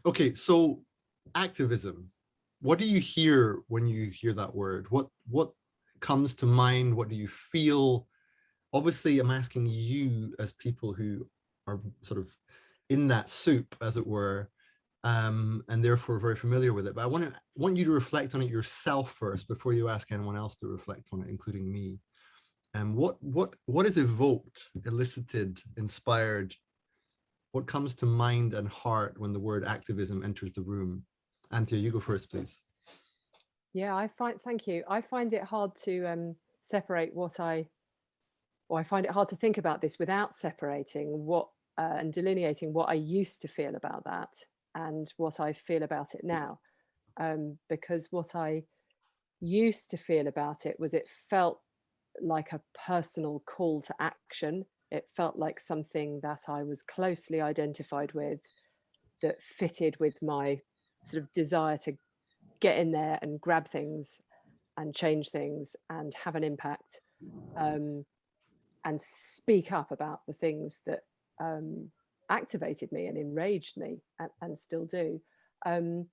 Okay, so activism. What do you hear when you hear that word? What comes to mind? What do you feel? Obviously, I'm asking you as people who are sort of in that soup, as it were, and therefore very familiar with it. But I want you to reflect on it yourself first before you ask anyone else to reflect on it, including me. And what is evoked, elicited, inspired? What comes to mind and heart when the word activism enters the room? Anthea, you go first, please. Yeah, thank you. I find it hard to separate I find it hard to think about this without separating and delineating what I used to feel about that and what I feel about it now. Because what I used to feel about it was it felt like a personal call to action. It felt like something that I was closely identified with, that fitted with my sort of desire to get in there and grab things and change things and have an impact, and speak up about the things that activated me and enraged me, and still do. Um,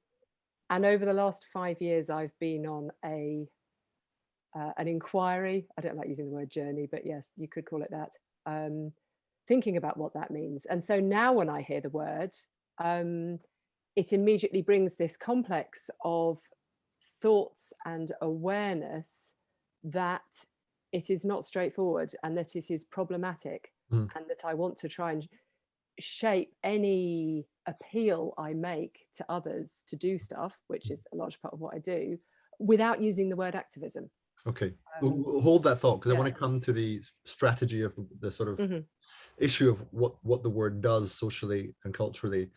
and over the last 5 years, I've been on an inquiry. I don't like using the word journey, but yes, you could call it that. Thinking about what that means. And so now when I hear the word, it immediately brings this complex of thoughts and awareness that it is not straightforward and that it is problematic, Mm. and that I want to try and shape any appeal I make to others to do stuff, which is a large part of what I do, without using the word activism. Okay, Um, we'll hold that thought because I yeah. want to come to the strategy of the sort of Mhm. issue of what the word does socially and culturally.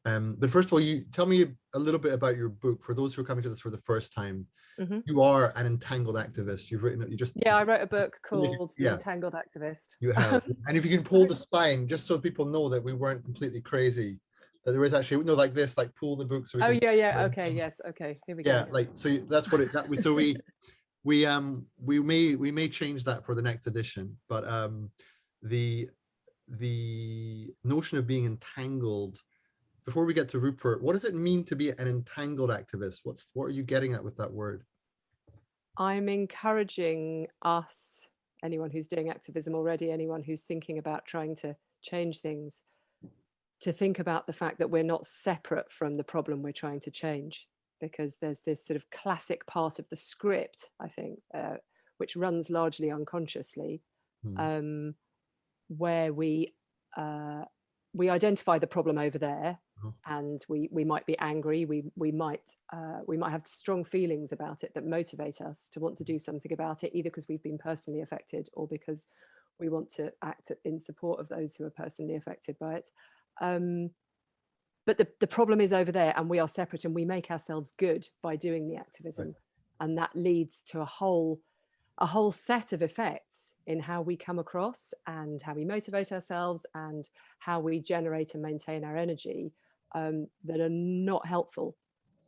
But first of all, you tell me a little bit about your book for those who are coming to this for the first time. Mhm. You are an entangled activist. You've written it. You just Yeah, I wrote a book called The yeah, Entangled Activist. you have. And if you can pull the spine, just so people know that we weren't completely crazy, that there is actually no like this, like pull the book so we Oh can. yeah, yeah. Okay, yes. Okay, here we Yeah, go. like so that's what it that we so we may change that for the next edition, but the the notion of being entangled. Before we get to Rupert, what does it mean to be an entangled activist? What are you getting at with that word? I'm encouraging us, anyone who's doing activism already, anyone who's thinking about trying to change things, to think about the fact that we're not separate from the problem we're trying to change, because there's this sort of classic part of the script, I think, which runs largely unconsciously, Hmm. um, where uh, we identify the problem over there, Oh, and we might be angry, we might have strong feelings about it that motivate us to want to do something about it, either because we've been personally affected or because we want to act in support of those who are personally affected by it. um, but the problem is over there, and we are separate, and we make ourselves good by doing the right. activism, and that leads to a whole set of effects in how we come across and how we motivate ourselves and how we generate and maintain our energy, that are not helpful.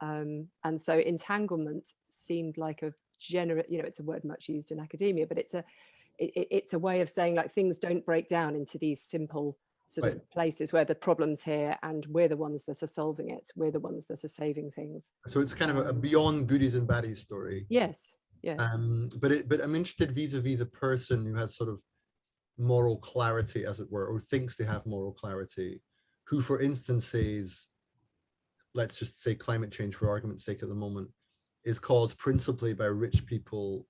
And so entanglement seemed like a it's a word much used in academia, but it's a way of saying, like, things don't break down into these simple sort of Right. places where the problem's here and we're the ones that are solving it. We're the ones that are saving things. So it's kind of a beyond goodies and baddies story. Yes, yes. But I'm interested vis-a-vis the person who has sort of moral clarity, as it were, or thinks they have moral clarity, who, for instance, says, let's just say climate change for argument's sake at the moment, is caused principally by rich people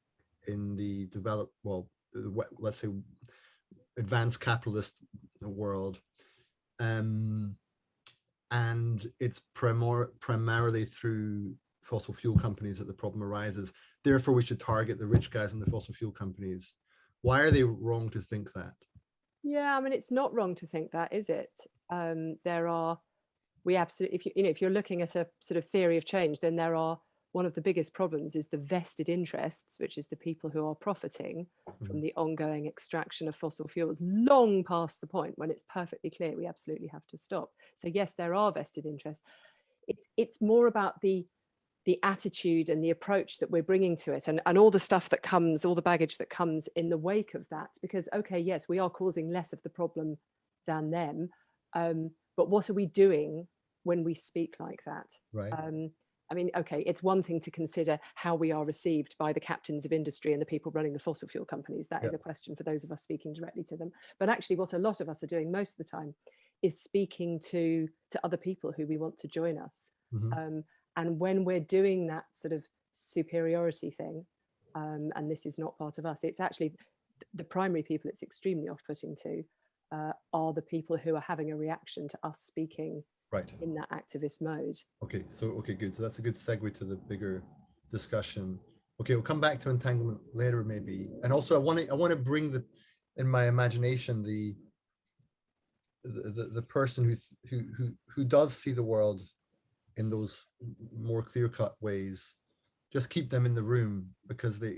in the developed, well, let's say advanced capitalist world. Um, and it's primarily through fossil fuel companies that the problem arises. Therefore, we should target the rich guys and the fossil fuel companies. Why are they wrong to think that? Yeah, I mean, it's not wrong to think that, is it? There are, we absolutely, if you're looking at a sort of theory of change, then there are, one of the biggest problems is the vested interests, which is the people who are profiting from the ongoing extraction of fossil fuels, long past the point when it's perfectly clear we absolutely have to stop. So yes, there are vested interests. It's more about the attitude and the approach that we're bringing to it, and all the stuff that comes, all the baggage that comes in the wake of that. Because, okay, yes, we are causing less of the problem than them, but what are we doing when we speak like that. Right. I mean, okay, it's one thing to consider how we are received by the captains of industry and the people running the fossil fuel companies. That is a question for those of us speaking directly to them. But actually, what a lot of us are doing most of the time is speaking to other people who we want to join us. And when we're doing that sort of superiority thing, and this is not part of us, it's actually the primary people it's extremely off-putting to are the people who are having a reaction to us speaking in that activist mode. Okay, so good. So that's a good segue to the bigger discussion. Okay, we'll come back to entanglement later, maybe. And also, I want to bring in my imagination the person who does see the world in those more clear-cut ways. Just keep them in the room, because they,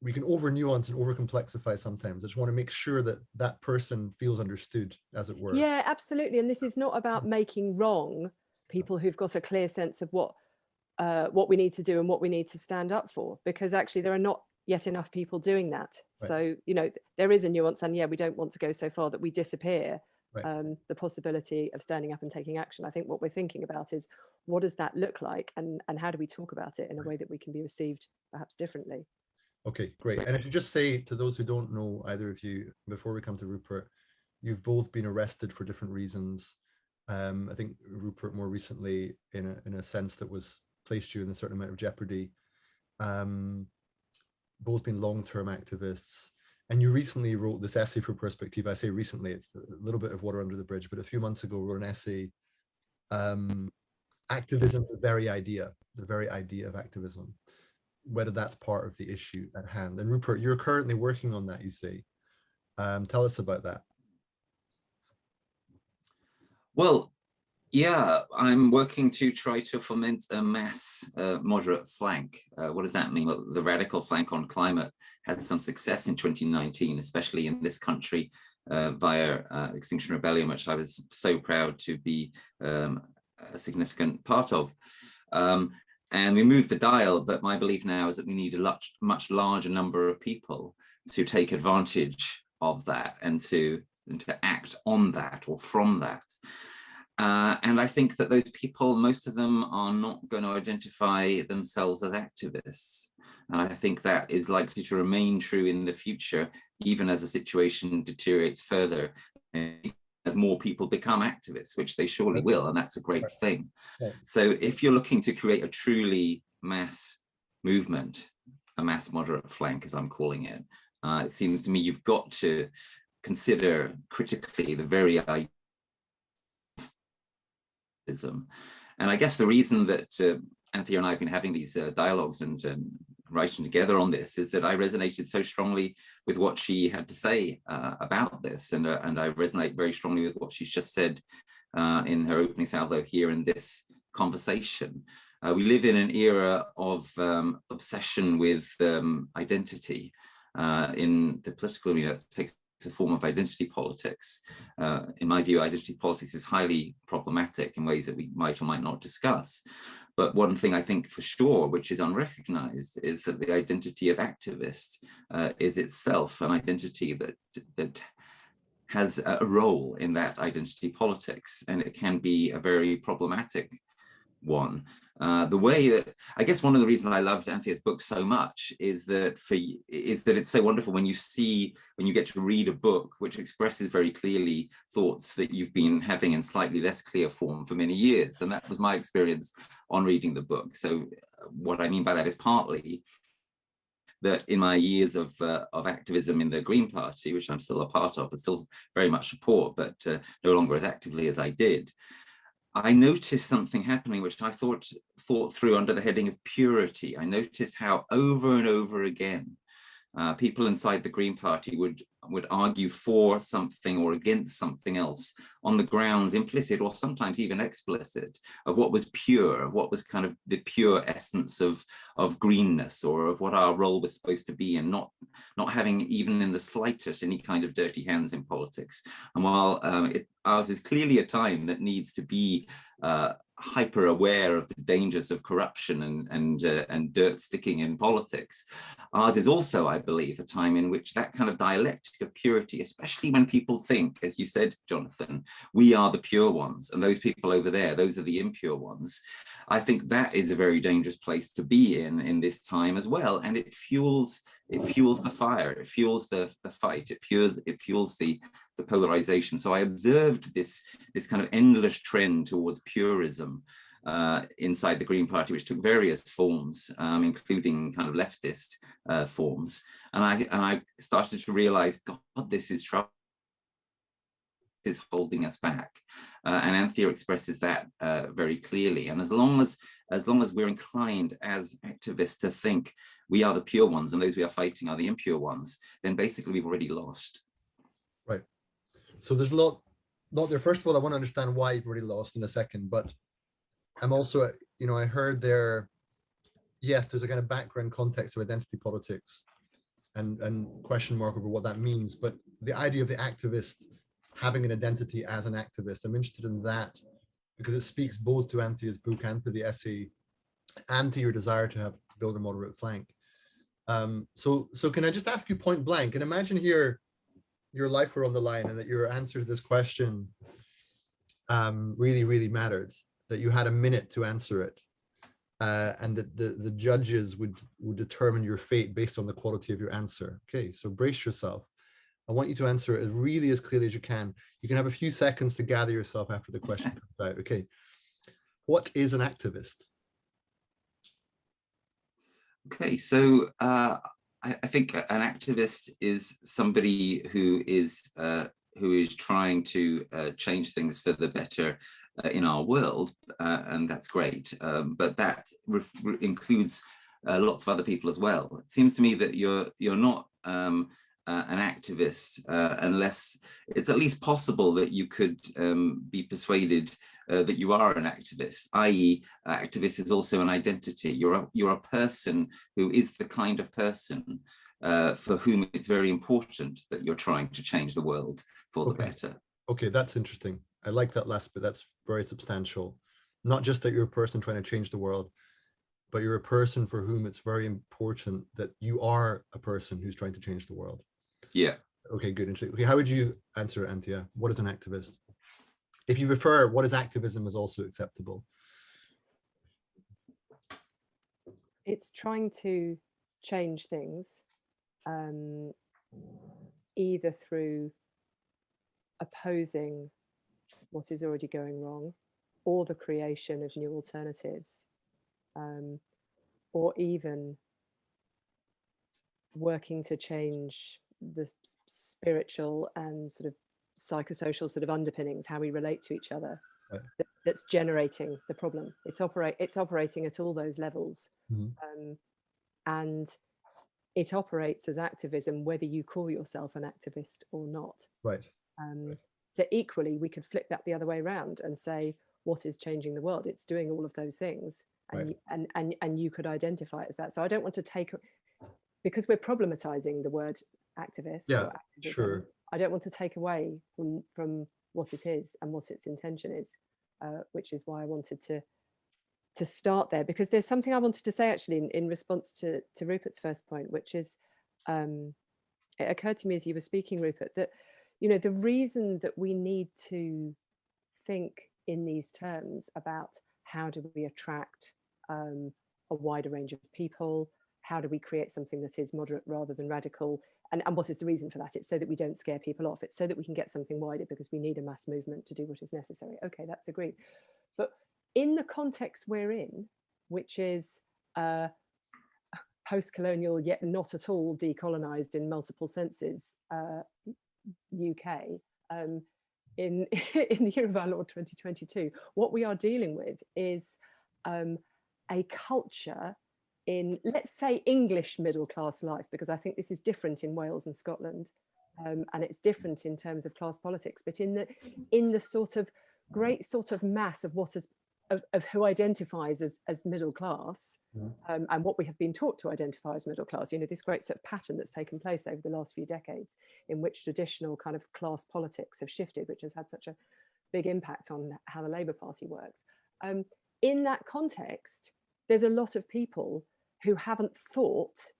we can over nuance and over complexify sometimes. I just want to make sure that that person feels understood, as it were. Yeah, absolutely. And this is not about making wrong people who've got a clear sense of what we need to do and what we need to stand up for, because actually there are not yet enough people doing that. So, there is a nuance, and we don't want to go so far that we disappear the possibility of standing up and taking action. I think what we're thinking about is, what does that look like, and how do we talk about it in a way that we can be received perhaps differently? Okay, great. And if you just say to those who don't know, either of you, before we come to Rupert, you've both been arrested for different reasons. I think Rupert more recently in a sense that was placed you in a certain amount of jeopardy. Both been long-term activists. And you recently wrote this essay for Perspective. I say recently, it's a little bit of water under the bridge, but a few months ago wrote an essay, Activism, the very idea of activism, whether that's part of the issue at hand. And Rupert, you're currently working on that, you say. Tell us about that. Well, yeah, I'm working to try to foment a mass moderate flank. What does that mean? Well, the radical flank on climate had some success in 2019, especially in this country via Extinction Rebellion, which I was so proud to be a significant part of. And we moved the dial, but my belief now is that we need a much larger number of people to take advantage of that and to act on that or from that. And I think that those people, most of them are not going to identify themselves as activists. And I think that is likely to remain true in the future, even as the situation deteriorates further, as more people become activists, which they surely will, and that's a great thing. So if you're looking to create a truly mass movement, a mass moderate flank, as I'm calling it, it seems to me you've got to consider critically the very idea. And I guess the reason that Anthea and I have been having these dialogues and writing together on this is that I resonated so strongly with what she had to say about this, and I resonate very strongly with what she's just said in her opening salvo here in this conversation. We live in an era of obsession with identity in the political arena. It takes a form of identity politics. In my view, identity politics is highly problematic in ways that we might or might not discuss. But one thing I think for sure, which is unrecognized, is that the identity of activist is itself an identity that has a role in that identity politics, and it can be a very problematic one. The way that, I guess one of the reasons I loved Anthea's book so much is that it's so wonderful when you get to read a book which expresses very clearly thoughts that you've been having in slightly less clear form for many years. And that was my experience on reading the book. So what I mean by that is partly that in my years of activism in the Green Party, which I'm still a part of, and still very much support, but no longer as actively as I did, I noticed something happening which I thought through under the heading of purity. I noticed how over and over again people inside the Green Party would argue for something or against something else on the grounds, implicit or sometimes even explicit, of what was pure, of what was kind of the pure essence of greenness, or of what our role was supposed to be, and not having even in the slightest any kind of dirty hands in politics. And while ours is clearly a time that needs to be hyper aware of the dangers of corruption and dirt sticking in politics. Ours is also, I believe, a time in which that kind of dialectic of purity, especially when people think, as you said, Jonathan, we are the pure ones, and those people over there, those are the impure ones. I think that is a very dangerous place to be in this time as well, and it fuels the fire, it fuels the fight, it fuels the polarization. So I observed this kind of endless trend towards purism inside the Green Party, which took various forms, including kind of leftist forms. And I started to realize, God, this is trouble. Is holding us back, and Anthea expresses that very clearly. And as long as we're inclined as activists to think we are the pure ones and those we are fighting are the impure ones, then basically we've already lost. Right. So there's a lot there. First of all, I want to understand why you've already lost in a second, but I'm also, I heard there, yes, there's a kind of background context of identity politics and question mark over what that means, but the idea of the activist having an identity as an activist, I'm interested in that because it speaks both to Anthea's book and to the essay and to your desire to build a moderate flank. So can I just ask you point blank, and imagine here your life were on the line and that your answer to this question really, really mattered, that you had a minute to answer it, and that the judges would determine your fate based on the quality of your answer. Okay, so brace yourself. I want you to answer it really as clearly as you can. You can have a few seconds to gather yourself after the question comes out. Okay. What is an activist? Okay, so I think an activist is somebody who is trying to change things for the better in our world, and that's great. But that includes lots of other people as well. It seems to me that you're not an activist unless it's at least possible that you could be persuaded that you are an activist, i.e. activist is also an identity. You're a person who is the kind of person for whom it's very important that you're trying to change the world for the better. Okay, that's interesting. I like that last bit. That's very substantial. Not just that you're a person trying to change the world, but you're a person for whom it's very important that you are a person who's trying to change the world. Yeah. Okay, good. Okay, how would you answer, Anthea? What is an activist? If you prefer, what is activism is also acceptable. It's trying to change things, either through opposing what is already going wrong, or the creation of new alternatives, or even working to change the spiritual and sort of psychosocial sort of underpinnings, how we relate to each other, right. that's generating the problem. It's operating at all those levels, and it operates as activism whether you call yourself an activist or not. Right. So equally, we could flip that the other way around and say, what is changing the world? It's doing all of those things, and right. and you could identify it as that. So I don't want to take, because we're problematizing the word activist, yeah, or activism, sure. I don't want to take away from what it is and what its intention is, which is why I wanted to start there, because there's something I wanted to say actually in response to Rupert's first point, which is, it occurred to me as you were speaking, Rupert, that the reason that we need to think in these terms about how do we attract a wider range of people, how do we create something that is moderate rather than radical, and what is the reason for that? It's so that we don't scare people off. It's so that we can get something wider, because we need a mass movement to do what is necessary. Okay, that's agreed. But in the context we're in, which is post-colonial yet not at all decolonized in multiple senses UK, in the year of our Lord 2022, what we are dealing with is a culture in, let's say, English middle class life, because I think this is different in Wales and Scotland, and it's different in terms of class politics, but in the sort of great sort of mass of what is of who identifies as middle class, and what we have been taught to identify as middle class, this great sort of pattern that's taken place over the last few decades, in which traditional kind of class politics have shifted, which has had such a big impact on how the Labour Party works. In that context, there's a lot of people who haven't thought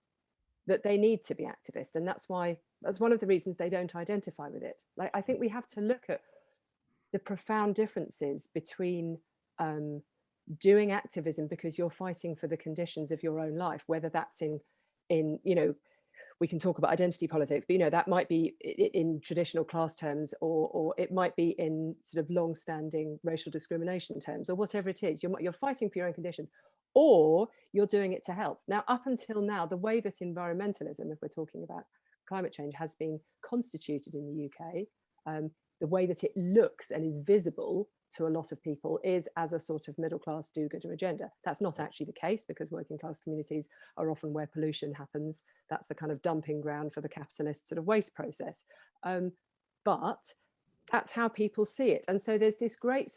that they need to be activist, and that's one of the reasons they don't identify with it. Like, I think we have to look at the profound differences between doing activism because you're fighting for the conditions of your own life, whether that's in we can talk about identity politics, but that might be in traditional class terms, or it might be in sort of long-standing racial discrimination terms, or whatever it is. You're fighting for your own conditions, or you're doing it to help. Now, up until now, the way that environmentalism, if we're talking about climate change, has been constituted in the UK, the way that it looks and is visible to a lot of people is as a sort of middle-class do-gooder agenda. That's not actually the case, because working class communities are often where pollution happens. That's the kind of dumping ground for the capitalist sort of waste process. But that's how people see it. And so there's this great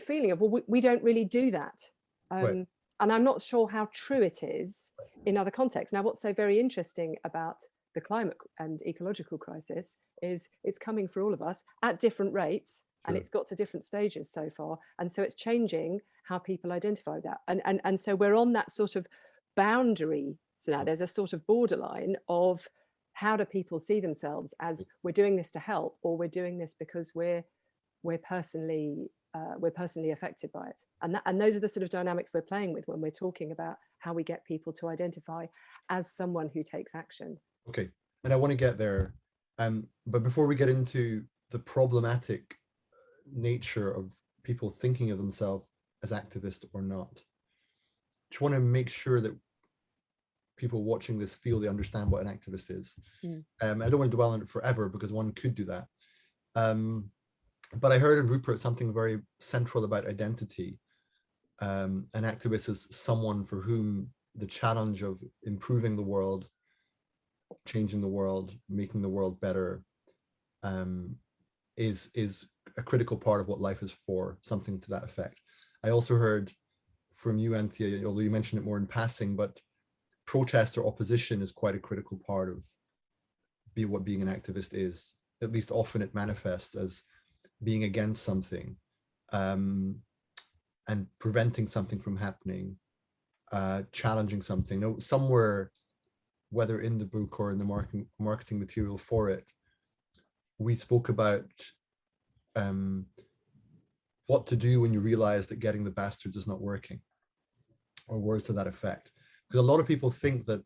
feeling of, well, we don't really do that. Right. And I'm not sure how true it is in other contexts. Now, what's so very interesting about the climate and ecological crisis is it's coming for all of us at different rates. And it's got to different stages so far. And so it's changing how people identify that. And so we're on that sort of boundary. So now there's a sort of borderline of, how do people see themselves as, we're doing this to help, or we're doing this because we're personally affected by it. And those are the sort of dynamics we're playing with when we're talking about how we get people to identify as someone who takes action. Okay, and I want to get there. But before we get into the problematic nature of people thinking of themselves as activists or not, just want to make sure that people watching this feel they understand what an activist is. I don't want to dwell on it forever, because one could do that. But I heard in Rupert something very central about identity. An activist is someone for whom the challenge of improving the world, changing the world, making the world better, is a critical part of what life is for, something to that effect. I also heard from you, Anthea, although you mentioned it more in passing, but protest or opposition is quite a critical part of what being an activist is. At least often it manifests as being against something, and preventing something from happening, challenging something. Now, somewhere, whether in the book or in the marketing material for it, we spoke about what to do when you realize that getting the bastards is not working, or words to that effect. Because a lot of people think that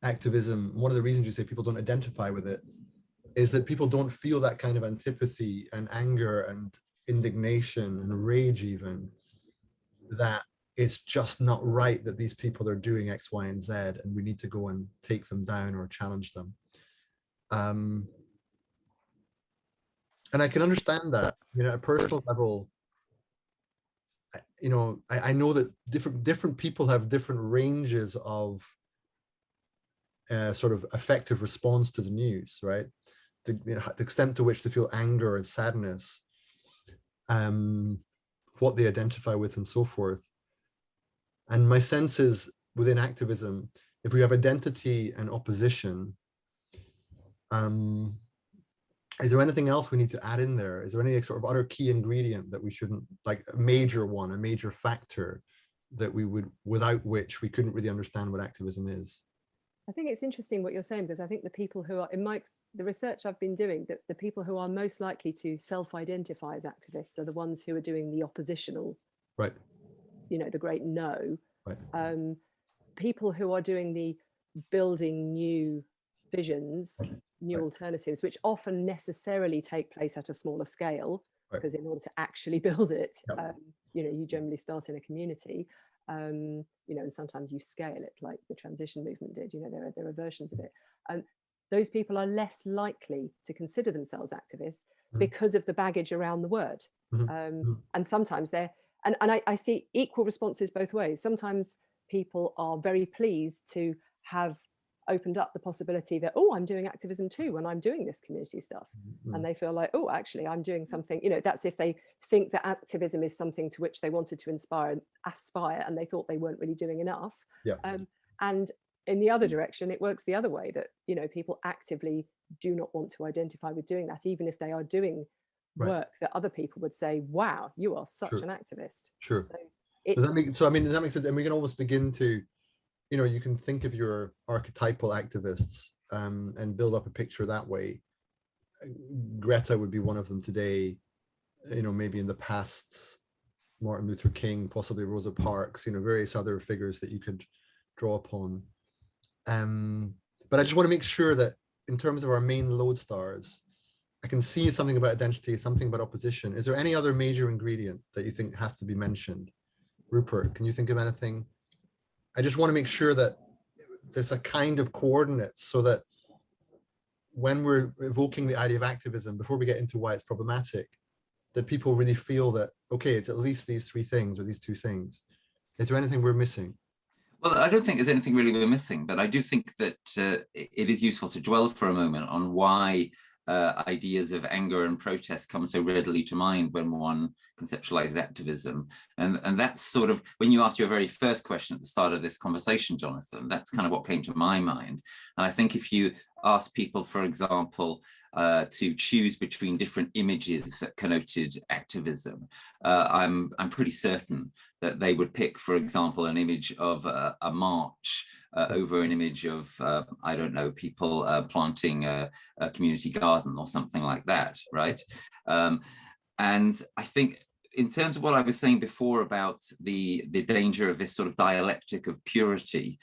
activism, one of the reasons you say people don't identify with it, is that people don't feel that kind of antipathy and anger and indignation and rage, even, that it's just not right that these people are doing X, Y, and Z, and we need to go and take them down or challenge them. And I can understand that, at a personal level. I know that different people have different ranges of sort of effective response to the news, right? The extent to which they feel anger and sadness, what they identify with, and so forth. And my sense is, within activism, if we have identity and opposition, is there anything else we need to add in there? Is there any sort of other key ingredient that we shouldn't, like a major factor that without which we couldn't really understand what activism is? I think it's interesting what you're saying, because I think the people who are, the research I've been doing, that the people who are most likely to self-identify as activists are the ones who are doing the oppositional, right? The great no. Right. People who are doing the building new visions, new alternatives, which often necessarily take place at a smaller scale, because in order to actually build it, you generally start in a community, and sometimes you scale it, like the transition movement did. There are versions of it. Those people are less likely to consider themselves activists because of the baggage around the word. And sometimes and I see equal responses both ways. Sometimes people are very pleased to have opened up the possibility that, I'm doing activism too when I'm doing this community stuff. And they feel like, actually I'm doing something, that's if they think that activism is something to which they wanted to aspire, and they thought they weren't really doing enough. And in the other direction, it works the other way, that people actively do not want to identify with doing that, even if they are doing work that other people would say, wow, you are such Sure. an activist. Sure. So Does that make, so I mean, does that make sense? And we can almost begin to, you know, you can think of your archetypal activists and build up a picture that way. Greta would be one of them today, you know, maybe in the past, Martin Luther King, possibly Rosa Parks, you know, various other figures that you could draw upon. But I just want to make sure that in terms of our main lodestars, I can see something about identity, something about opposition. Is there any other major ingredient that you think has to be mentioned? Rupert, can you think of anything? I just want to make sure that there's a kind of coordinates so that when we're evoking the idea of activism, before we get into why it's problematic, that people really feel that, okay, it's at least these three things or these two things. Is there anything we're missing? Well, I don't think there's anything really we're missing, but I do think that it is useful to dwell for a moment on why ideas of anger and protest come so readily to mind when one conceptualizes activism. And that's sort of, when you asked your very first question at the start of this conversation, Jonathan, that's kind of what came to my mind. And I think if you ask people, for example, to choose between different images that connoted activism, I'm pretty certain that they would pick, for example, an image of a march over an image of, I don't know, people planting a community garden or something like that, right? And I think in terms of what I was saying before about the danger of this sort of dialectic of purity,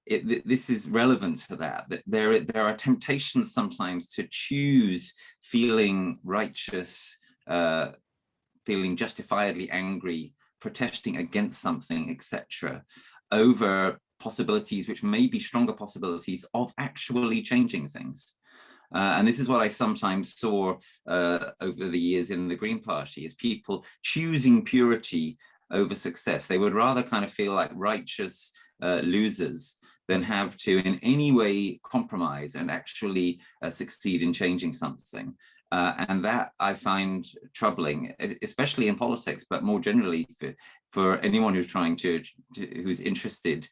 this is relevant to that there are temptations sometimes to choose feeling righteous, feeling justifiably angry, protesting against something, etc., over possibilities which may be stronger possibilities of actually changing things. And this is what I sometimes saw over the years in the Green Party, is people choosing purity over success. They would rather kind of feel like righteous losers than have to in any way compromise and actually succeed in changing something. And that I find troubling, especially in politics, but more generally for anyone who's trying who's interested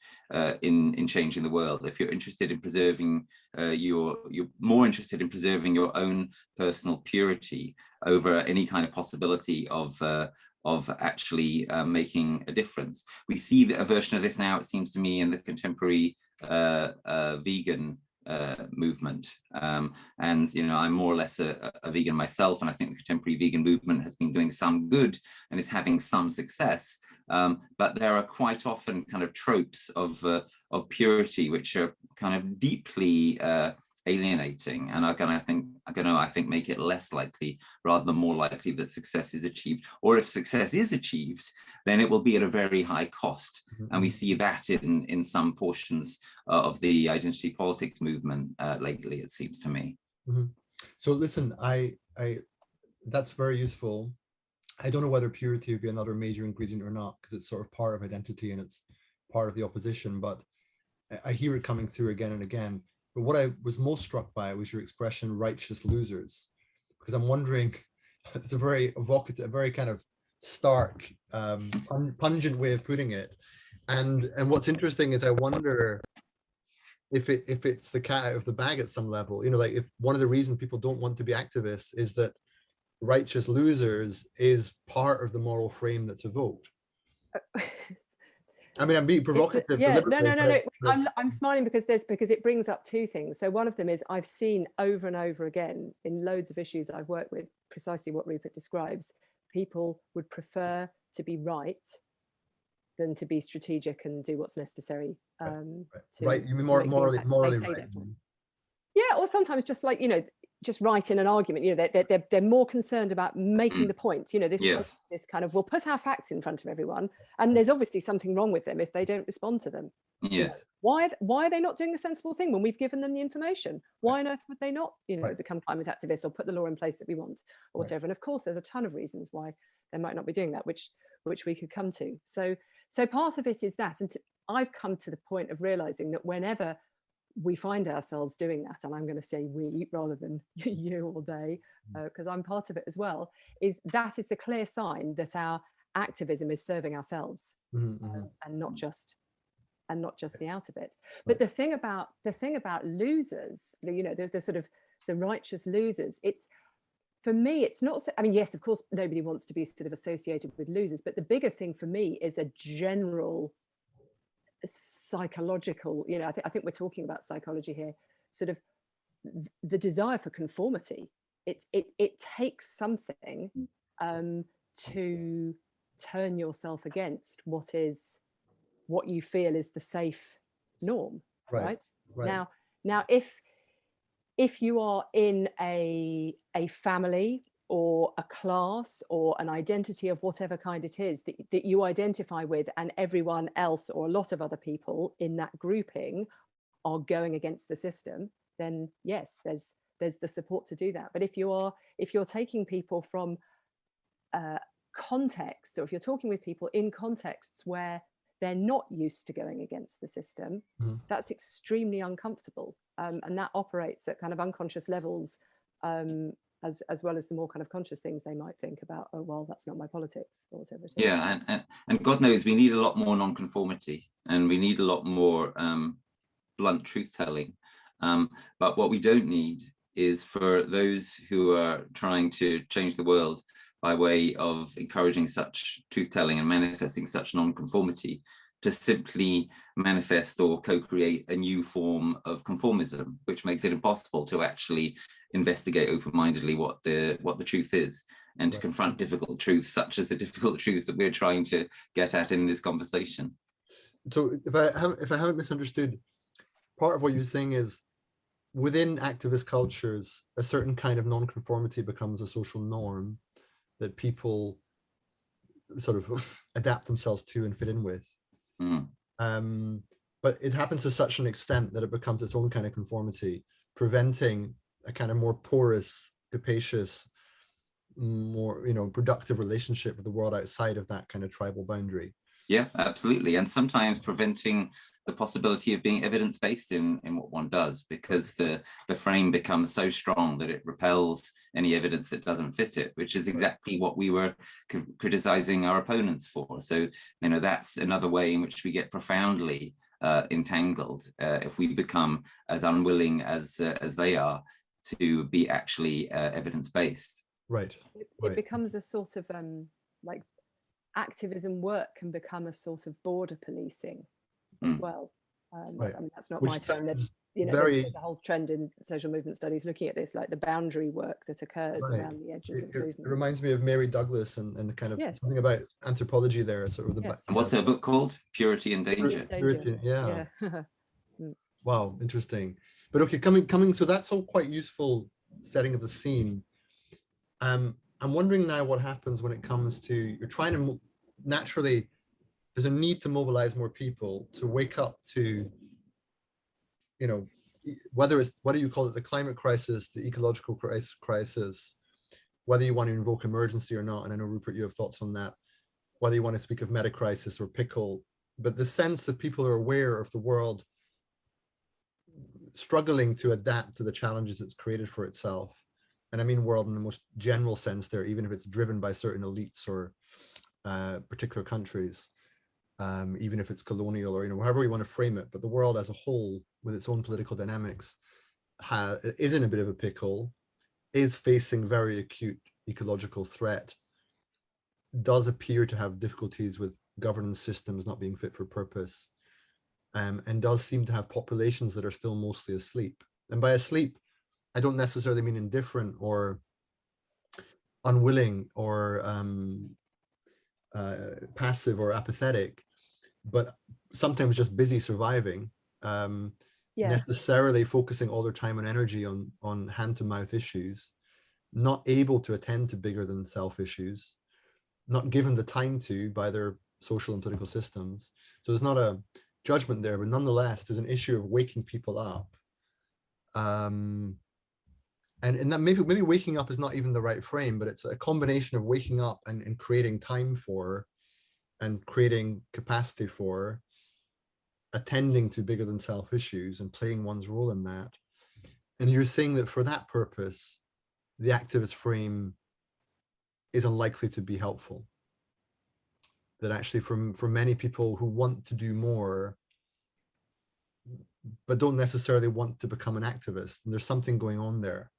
in changing the world. If you're interested in preserving you're more interested in preserving your own personal purity over any kind of possibility of actually making a difference. We see a version of this now, it seems to me, in the contemporary vegan movement. And, you know, I'm more or less a vegan myself, and I think the contemporary vegan movement has been doing some good and is having some success. But there are quite often kind of tropes of purity which are kind of deeply alienating, and are going to, I think, make it less likely rather than more likely that success is achieved. Or if success is achieved, then it will be at a very high cost. Mm-hmm. And we see that in some portions of the identity politics movement lately, it seems to me. Mm-hmm. So listen, I that's very useful. I don't know whether purity would be another major ingredient or not, because it's sort of part of identity and it's part of the opposition, but I hear it coming through again and again. But what I was most struck by was your expression righteous losers, because I'm wondering, it's a very evocative, a very kind of stark, pungent way of putting it. And what's interesting is I wonder if it's the cat out of the bag at some level. You know, like if one of the reasons people don't want to be activists is that righteous losers is part of the moral frame that's evoked. I mean, I'm being provocative. Yeah, no. I'm smiling because it brings up two things. So one of them is I've seen over and over again in loads of issues I've worked with precisely what Rupert describes. People would prefer to be right than to be strategic and do what's necessary. Right, you mean morally right. Yeah, or sometimes just like, you know, just right in an argument, you know, they're more concerned about making the point, you know, this kind of, we'll put our facts in front of everyone, and there's obviously something wrong with them if they don't respond to them. Yes. You know, why are they not doing the sensible thing when we've given them the information? Why on earth would they not, you know, become climate activists or put the law in place that we want or whatever? And of course, there's a ton of reasons why they might not be doing that, which we could come to. So part of it is that, and I've come to the point of realizing that whenever we find ourselves doing that, and I'm going to say we rather than you or they, because I'm part of it as well, is the clear sign that our activism is serving ourselves, and not just the outer bit. But the thing about losers, you know, the sort of the righteous losers, it's for me, it's not, I mean, yes, of course, nobody wants to be sort of associated with losers, but the bigger thing for me is a general psychological, you know, I think we're talking about psychology here, sort of the desire for conformity. It takes something to turn yourself against what you feel is the safe norm, right? Now if you are in a family or a class or an identity of whatever kind it is that you identify with, and everyone else or a lot of other people in that grouping are going against the system, then yes, there's the support to do that. But if you're taking people from context, or if you're talking with people in contexts where they're not used to going against the system, that's extremely uncomfortable, and that operates at kind of unconscious levels, as well as the more kind of conscious things they might think about. Oh, well, that's not my politics, or whatever it is. Yeah, and God knows we need a lot more non-conformity, and we need a lot more blunt truth-telling. But what we don't need is for those who are trying to change the world by way of encouraging such truth-telling and manifesting such non-conformity to simply manifest or co-create a new form of conformism, which makes it impossible to actually investigate open-mindedly what the truth is, and to confront difficult truths, such as the difficult truths that we're trying to get at in this conversation. So if I haven't misunderstood, part of what you're saying is within activist cultures, a certain kind of non-conformity becomes a social norm that people sort of adapt themselves to and fit in with. But it happens to such an extent that it becomes its own kind of conformity, preventing a kind of more porous, capacious, more, productive relationship with the world outside of that kind of tribal boundary. Yeah, absolutely. And sometimes preventing the possibility of being evidence-based in what one does, because the frame becomes so strong that it repels any evidence that doesn't fit it, which is exactly what we were criticizing our opponents for. So, that's another way in which we get profoundly entangled if we become as unwilling as they are to be actually evidence-based. Right. It becomes a sort of like activism work can become a sort of border policing as well. I mean, that's not my term. There's a whole trend in social movement studies looking at this, like the boundary work that occurs around the edges of movement. It reminds me of Mary Douglas and kind of something about anthropology there, sort of the. And what's her book called? Purity and Danger. Purity, yeah. Wow, interesting. But okay, coming. So that's all quite useful setting of the scene. I'm wondering now what happens when it comes to, you're trying to naturally, there's a need to mobilize more people to wake up to, whether you call it the climate crisis, the ecological crisis, whether you want to invoke emergency or not. And I know, Rupert, you have thoughts on that, whether you want to speak of meta crisis or pickle, but the sense that people are aware of the world struggling to adapt to the challenges it's created for itself. And I mean world in the most general sense there, even if it's driven by certain elites or particular countries, even if it's colonial or however we want to frame it. But the world as a whole, with its own political dynamics, is in a bit of a pickle, is facing very acute ecological threat, does appear to have difficulties with governance systems not being fit for purpose, and does seem to have populations that are still mostly asleep. And by asleep, I don't necessarily mean indifferent or unwilling or passive or apathetic, but sometimes just busy surviving, necessarily focusing all their time and energy on hand-to-mouth issues, not able to attend to bigger than self issues, not given the time to by their social and political systems. So there's not a judgment there, but nonetheless, there's an issue of waking people up. And that maybe waking up is not even the right frame, but it's a combination of waking up and creating time for, and creating capacity for, attending to bigger than self issues and playing one's role in that. And you're saying that for that purpose, the activist frame is unlikely to be helpful. That actually for many people who want to do more, but don't necessarily want to become an activist, and there's something going on there.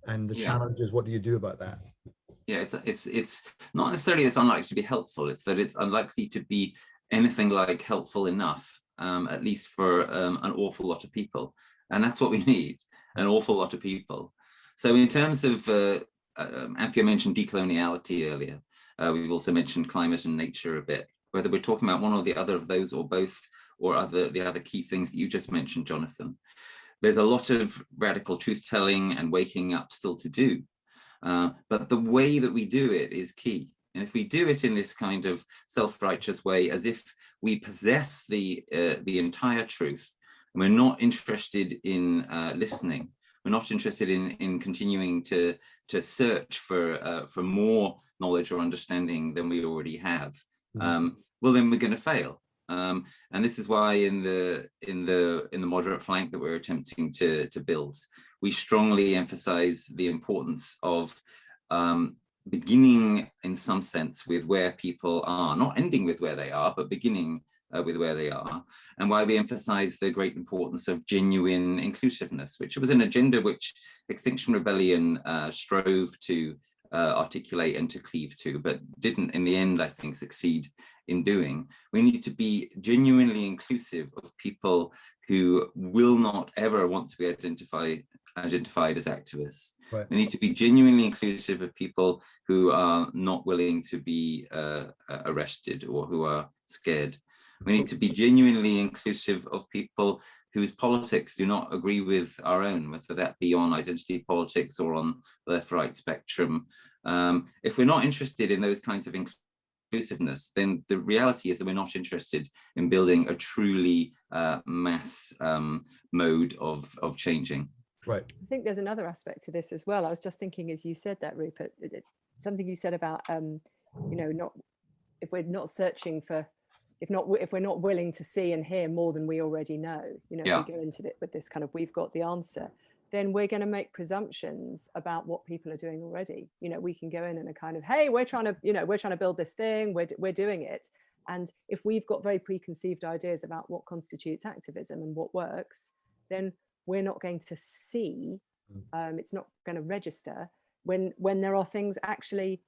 And the Yeah. challenge is, what do you do about that? Yeah, it's not necessarily it's unlikely to be helpful. It's that it's unlikely to be anything like helpful enough, at least for an awful lot of people. And that's what we need, an awful lot of people. So in terms of, Anthea mentioned decoloniality earlier. We've also mentioned climate and nature a bit. Whether we're talking about one or the other of those, or both, or the other key things that you just mentioned, Jonathan, there's a lot of radical truth-telling and waking up still to do. But the way that we do it is key. And if we do it in this kind of self-righteous way, as if we possess the entire truth, and we're not interested in listening, we're not interested in continuing to search for more knowledge or understanding than we already have, well, then we're going to fail. And this is why in the moderate flank that we're attempting to build, we strongly emphasize the importance of beginning in some sense with where people are, not ending with where they are, but beginning with where they are, and why we emphasize the great importance of genuine inclusiveness, which was an agenda which Extinction Rebellion strove to articulate and to cleave to, but didn't in the end, I think, succeed in doing. We need to be genuinely inclusive of people who will not ever want to be identified as activists. Right. We need to be genuinely inclusive of people who are not willing to be arrested or who are scared. We need to be genuinely inclusive of people whose politics do not agree with our own, whether that be on identity politics or on the left-right spectrum. If we're not interested in those kinds of inclusiveness, then the reality is that we're not interested in building a truly mass mode of changing. Right. I think there's another aspect to this as well. I was just thinking as you said that, Rupert, something you said about, if we're not searching for, if we're not willing to see and hear more than we already know, if we go into it with this kind of, we've got the answer, then we're going to make presumptions about what people are doing already. We can go in and a kind of, hey, we're trying to build this thing, we're doing it. And if we've got very preconceived ideas about what constitutes activism and what works, then we're not going to see, it's not going to register when there are things actually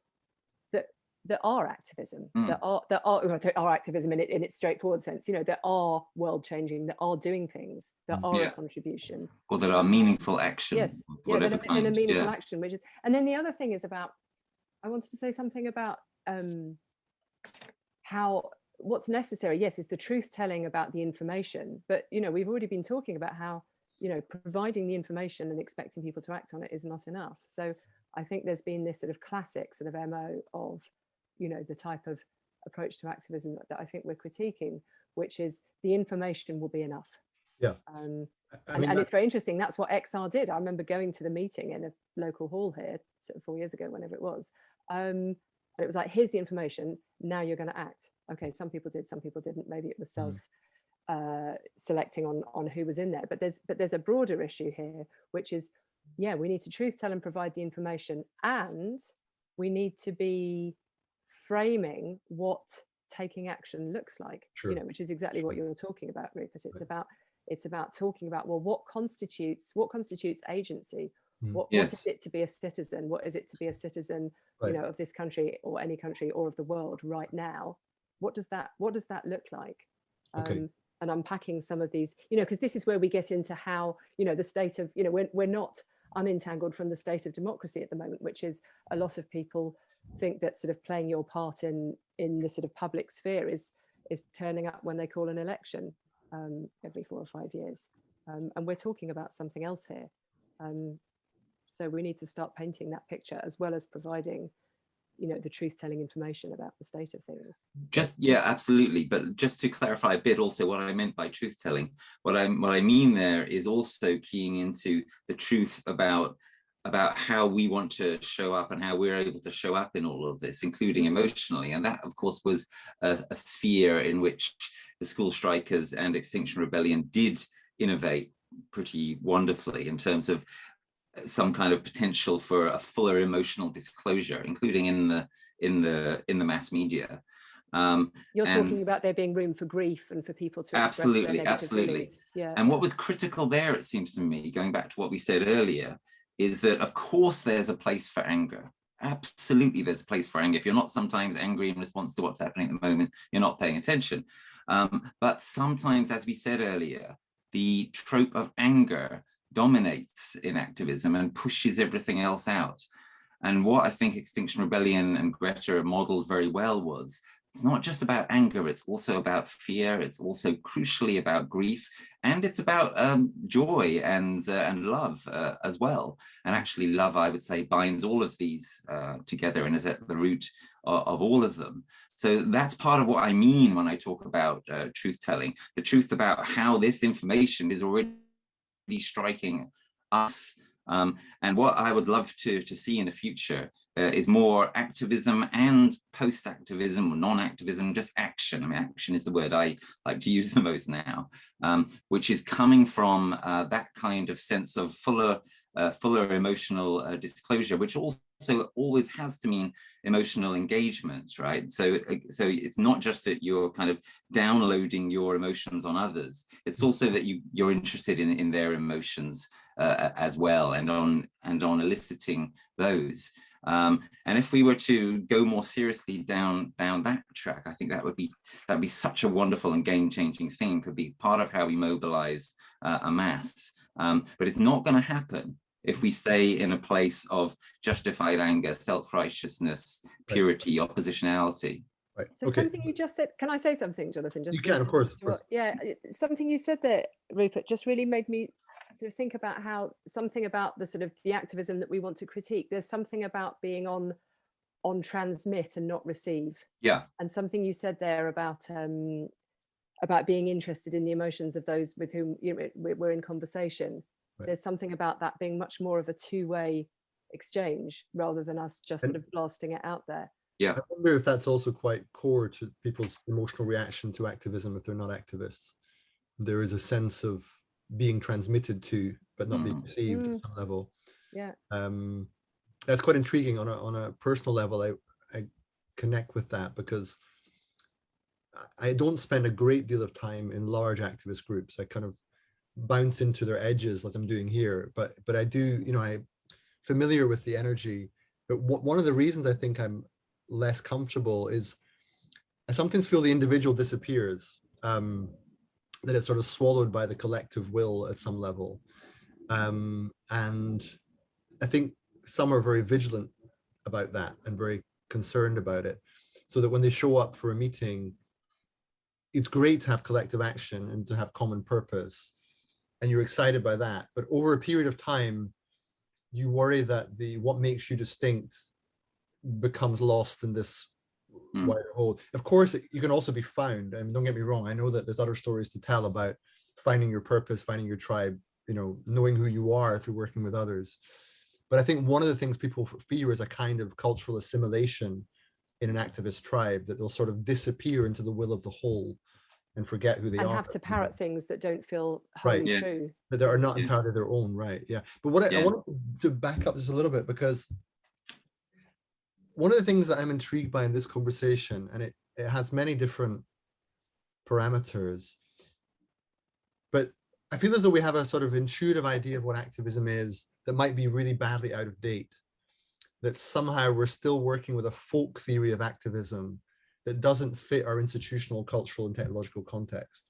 that are activism, that are activism in its straightforward sense, that are world changing, that are doing things, that are a contribution, or that are meaningful action. Yes, in a meaningful action, which is. And then the other thing is about, I wanted to say something about how what's necessary, yes, is the truth telling about the information, but we've already been talking about how providing the information and expecting people to act on it is not enough. So I think there's been this sort of classic sort of MO of the type of approach to activism that I think we're critiquing, which is the information will be enough. Yeah. And it's very interesting. That's what XR did. I remember going to the meeting in a local hall here 4 years ago, whenever it was. And it was like, here's the information. Now you're going to act. Okay, some people did, some people didn't. Maybe it was selecting on who was in there. But there's a broader issue here, which is, we need to truth tell and provide the information, and we need to be framing what taking action looks like. Sure. Which is exactly what you're talking about, Rupert. It's about talking about, well, what constitutes agency? What is it to be a citizen? What is it to be a citizen, of this country or any country or of the world right now? What does that look like? And unpacking some of these, because this is where we get into how, the state of, we're not unentangled from the state of democracy at the moment, which is a lot of people think that sort of playing your part in the sort of public sphere is turning up when they call an election every 4 or 5 years. And we're talking about something else here. So we need to start painting that picture as well as providing, the truth-telling information about the state of things. Absolutely. But just to clarify a bit also what I meant by truth-telling, what I mean there is also keying into the truth about how we want to show up and how we're able to show up in all of this, including emotionally. And that, of course, was a sphere in which the school strikers and Extinction Rebellion did innovate pretty wonderfully in terms of some kind of potential for a fuller emotional disclosure, including in the mass media. You're talking about there being room for grief and for people to express their negative feelings. Yeah. And what was critical there, it seems to me, going back to what we said earlier, is that, of course, there's a place for anger. Absolutely, there's a place for anger. If you're not sometimes angry in response to what's happening at the moment, you're not paying attention. But sometimes, as we said earlier, the trope of anger dominates in activism and pushes everything else out. And what I think Extinction Rebellion and Greta modeled very well was, it's not just about anger, it's also about fear, it's also crucially about grief, and it's about joy and love as well. And actually love, I would say, binds all of these together and is at the root of all of them. So that's part of what I mean when I talk about truth-telling, the truth about how this information is already striking us. And what I would love to see in the future is more activism and post-activism or non-activism, just action. I mean, action is the word I like to use the most now, which is coming from that kind of sense of fuller emotional disclosure, which also always has to mean emotional engagement, right? So it's not just that you're kind of downloading your emotions on others, it's also that you're interested in their emotions as well, and on eliciting those. And if we were to go more seriously down that track, I think that'd be such a wonderful and game-changing thing. Could be part of how we mobilize a mass, but it's not going to happen if we stay in a place of justified anger, self-righteousness, purity, oppositionality. Right. So Okay. something you just said, can I say something, Jonathan? Just You can, of course. Yeah, something you said there, Rupert, just really made me sort of think about how something about the sort of the activism that we want to critique, there's something about being on transmit and not receive. Yeah. And something you said there about being interested in the emotions of those with whom we're in conversation. Right. There's something about that being much more of a two-way exchange rather than us just sort of blasting it out there. Yeah. I wonder if that's also quite core to people's emotional reaction to activism if they're not activists. There is a sense of being transmitted to, but not being received at some level. Yeah. That's quite intriguing on a personal level. I connect with that because I don't spend a great deal of time in large activist groups. I kind of bounce into their edges as I'm doing here, but I do, I'm familiar with the energy. But one of the reasons I think I'm less comfortable is I sometimes feel the individual disappears, that it's sort of swallowed by the collective will at some level. And I think some are very vigilant about that and very concerned about it, so that when they show up for a meeting, it's great to have collective action and to have common purpose, and you're excited by that. But over a period of time, you worry that what makes you distinct becomes lost in this wider whole. Of course, you can also be found. I mean, don't get me wrong. I know that there's other stories to tell about finding your purpose, finding your tribe, knowing who you are through working with others. But I think one of the things people fear is a kind of cultural assimilation in an activist tribe, that they'll sort of disappear into the will of the whole and forget who they are. And have to parrot things that don't feel wholly true. That are not entirely their own, right? Yeah. But what I wanted to back up just a little bit, because one of the things that I'm intrigued by in this conversation, and it has many different parameters, but I feel as though we have a sort of intuitive idea of what activism is that might be really badly out of date, that somehow we're still working with a folk theory of activism that doesn't fit our institutional, cultural, and technological context.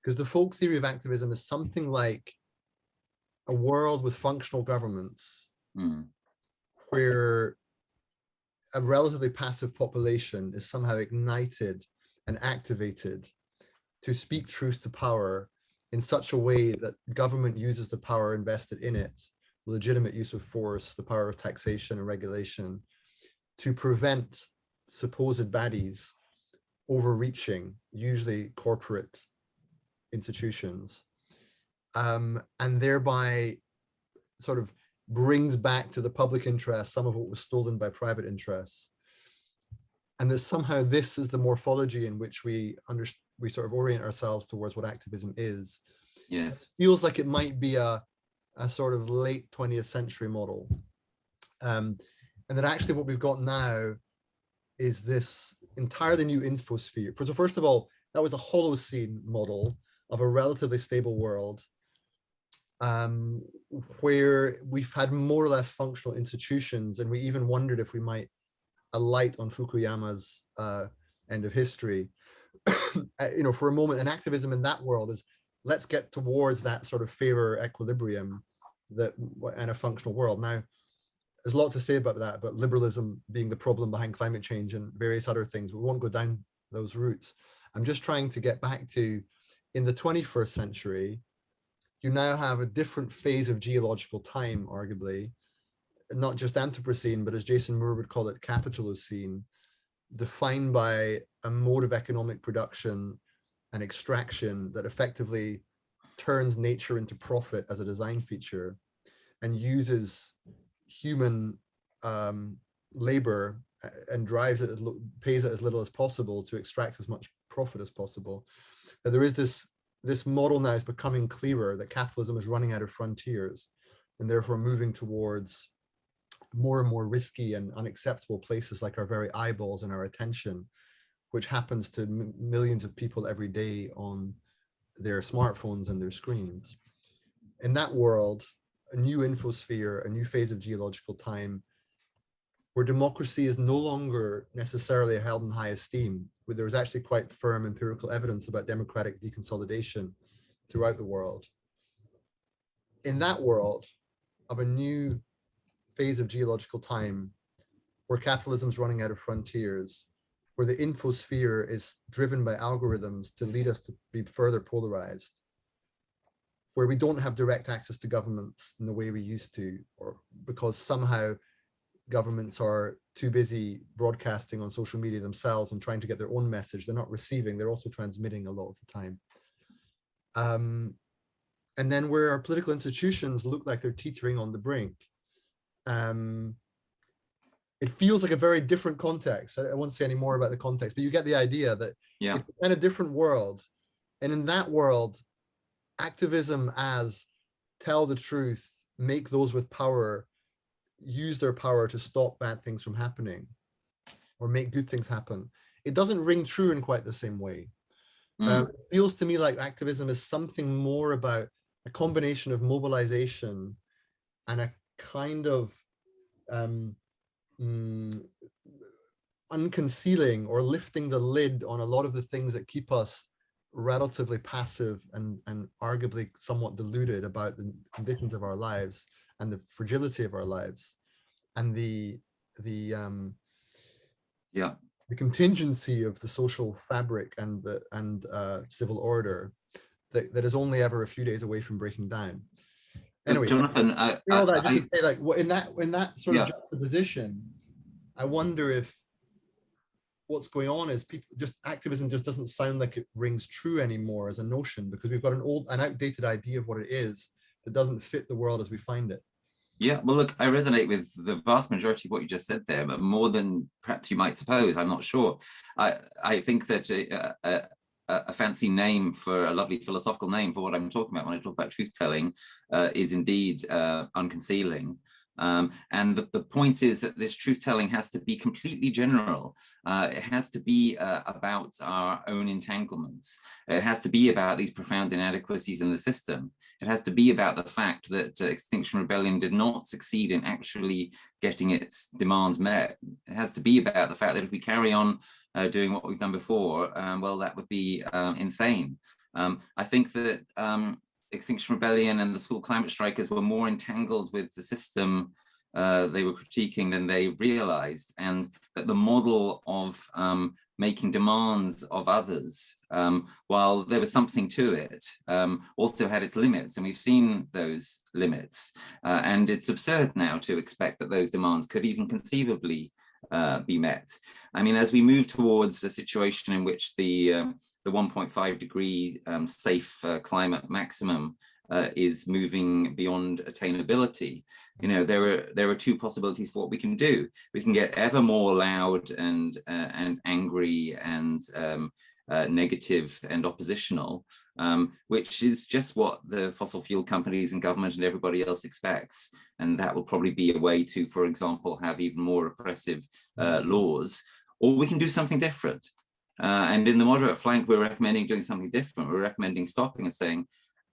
Because the folk theory of activism is something like a world with functional governments where a relatively passive population is somehow ignited and activated to speak truth to power in such a way that government uses the power invested in it, legitimate use of force, the power of taxation and regulation, to prevent supposed baddies overreaching, usually corporate institutions, and thereby sort of brings back to the public interest some of what was stolen by private interests. And that somehow this is the morphology in which we sort of orient ourselves towards what activism is. Yes. It feels like it might be a sort of late 20th century model. And that actually what we've got now is this entirely new infosphere. So first of all, that was a Holocene model of a relatively stable world. where we've had more or less functional institutions, and we even wondered if we might alight on Fukuyama's end of history. For a moment, and activism in that world is, let's get towards that sort of fairer equilibrium that in a functional world. Now, there's a lot to say about that, but liberalism being the problem behind climate change and various other things. We won't go down those routes. I'm just trying to get back to, in the 21st century, you now have a different phase of geological time, arguably, not just Anthropocene, but as Jason Moore would call it, Capitalocene, defined by a mode of economic production and extraction that effectively turns nature into profit as a design feature and uses human labor and drives it, pays it as little as possible to extract as much profit as possible. Now, there is this model now is becoming clearer that capitalism is running out of frontiers and therefore moving towards more and more risky and unacceptable places like our very eyeballs and our attention, which happens to millions of people every day on their smartphones and their screens. In that world, a new infosphere, a new phase of geological time, where democracy is no longer necessarily held in high esteem, where there's actually quite firm empirical evidence about democratic deconsolidation throughout the world. In that world of a new phase of geological time, where capitalism is running out of frontiers, where the infosphere is driven by algorithms to lead us to be further polarized, where we don't have direct access to governments in the way we used to, or because somehow governments are too busy broadcasting on social media themselves and trying to get their own message. They're not receiving, they're also transmitting a lot of the time. And then where our political institutions look like they're teetering on the brink. It feels like a very different context. I won't say any more about the context, but you get the idea that it's a kind of different world. And in that world, activism as tell the truth, make those with power use their power to stop bad things from happening or make good things happen. It doesn't ring true in quite the same way. It feels to me like activism is something more about a combination of mobilization and a kind of unconcealing or lifting the lid on a lot of the things that keep us relatively passive and arguably somewhat deluded about the conditions of our lives and the fragility of our lives and the contingency of the social fabric and the civil order that is only ever a few days away from breaking down. Anyway, Jonathan, all that just to say, like, in that sort of juxtaposition, I wonder if what's going on is activism just doesn't sound like it rings true anymore as a notion, because we've got an outdated idea of what it is that doesn't fit the world as we find it. Yeah, well, look, I resonate with the vast majority of what you just said there, but more than perhaps you might suppose. I'm not sure. I think that a fancy name for a lovely philosophical name for what I'm talking about when I talk about truth-telling is indeed unconcealing. And the point is that this truth-telling has to be completely general. It has to be about our own entanglements. It has to be about these profound inadequacies in the system. It has to be about the fact that Extinction Rebellion did not succeed in actually getting its demands met. It has to be about the fact that if we carry on doing what we've done before, well, that would be insane. I think that Extinction Rebellion and the school climate strikers were more entangled with the system they were critiquing than they realized, and that the model of making demands of others, while there was something to it, also had its limits, and we've seen those limits. And it's absurd now to expect that those demands could even conceivably be met. I mean, as we move towards a situation in which the 1.5 degree safe climate maximum is moving beyond attainability, you know, there are two possibilities for what we can do. We can get ever more loud and angry and negative and oppositional, which is just what the fossil fuel companies and government and everybody else expects. And that will probably be a way to, for example, have even more oppressive laws. Or we can do something different. And in the moderate flank, we're recommending doing something different. We're recommending stopping and saying,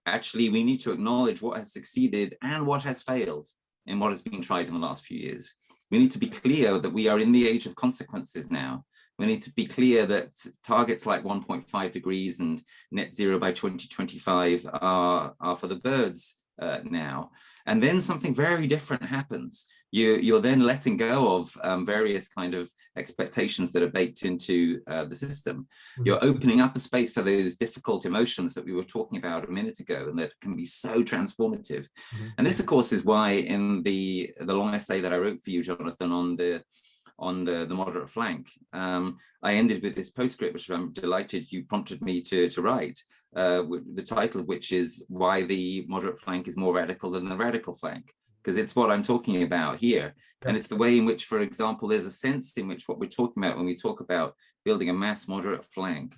actually we need to acknowledge what has succeeded and what has failed in what has been tried in the last few years. We need to be clear that we are in the age of consequences now. We need to be clear that targets like 1.5 degrees and net zero by 2025 are for the birds now. And then something very different happens. You're then letting go of various kind of expectations that are baked into the system. You're opening up a space for those difficult emotions that we were talking about a minute ago, and that can be so transformative. And this, of course, is why in the long essay that I wrote for you, Jonathan, on the moderate flank, I ended with this postscript, which I'm delighted you prompted me to write, the title of which is Why the Moderate Flank is More Radical Than the Radical Flank, because it's what I'm talking about here. And it's the way in which, for example, there's a sense in which what we're talking about when we talk about building a mass moderate flank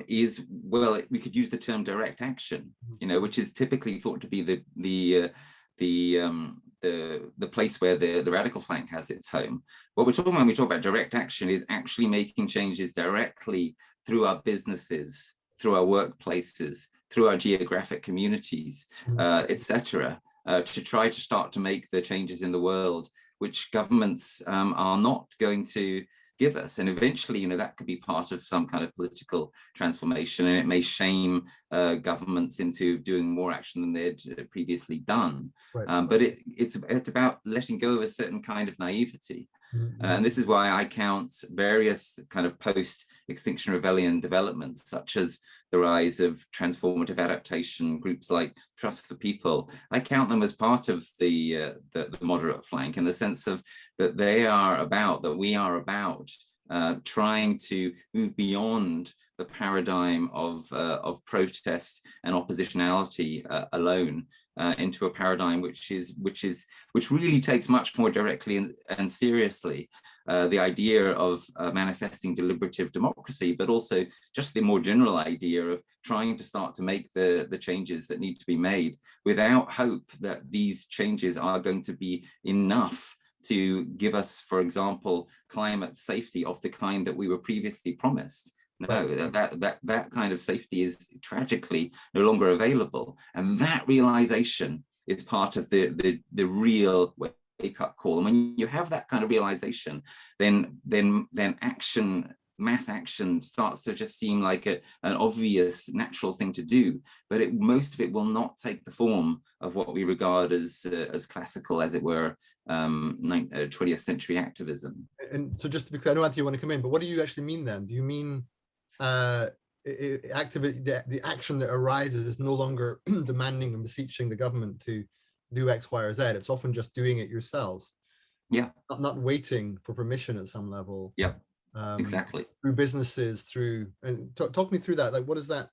is, well, we could use the term direct action, which is typically thought to be the place where the radical flank has its home. What we're talking about when we talk about direct action is actually making changes directly through our businesses, through our workplaces, through our geographic communities, etc., to try to start to make the changes in the world which governments are not going to give us. And eventually, that could be part of some kind of political transformation, and it may shame governments into doing more action than they'd previously done. But it's about letting go of a certain kind of naivety. And this is why I count various kind of post-Extinction Rebellion developments, such as the rise of transformative adaptation groups like Trust for People. I count them as part of the moderate flank, in the sense of that we are about trying to move beyond the paradigm of protest and oppositionality alone, into a paradigm which really takes much more directly and seriously the idea of manifesting deliberative democracy, but also just the more general idea of trying to start to make the changes that need to be made, without hope that these changes are going to be enough to give us, for example, climate safety of the kind that we were previously promised. No, that kind of safety is tragically no longer available, and that realization is part of the real wake-up call. And when you have that kind of realization, then mass action starts to just seem like an obvious, natural thing to do. But most of it will not take the form of what we regard as classical, as it were, 20th century activism. And so, just to be clear, I know Anthea, you want to come in, but what do you actually mean then? Do you mean the action that arises is no longer demanding and beseeching the government to do X, Y, or Z? It's often just doing it yourselves. Yeah. Not waiting for permission at some level. Yeah. Exactly. Through businesses, and talk me through that. Like, what is that?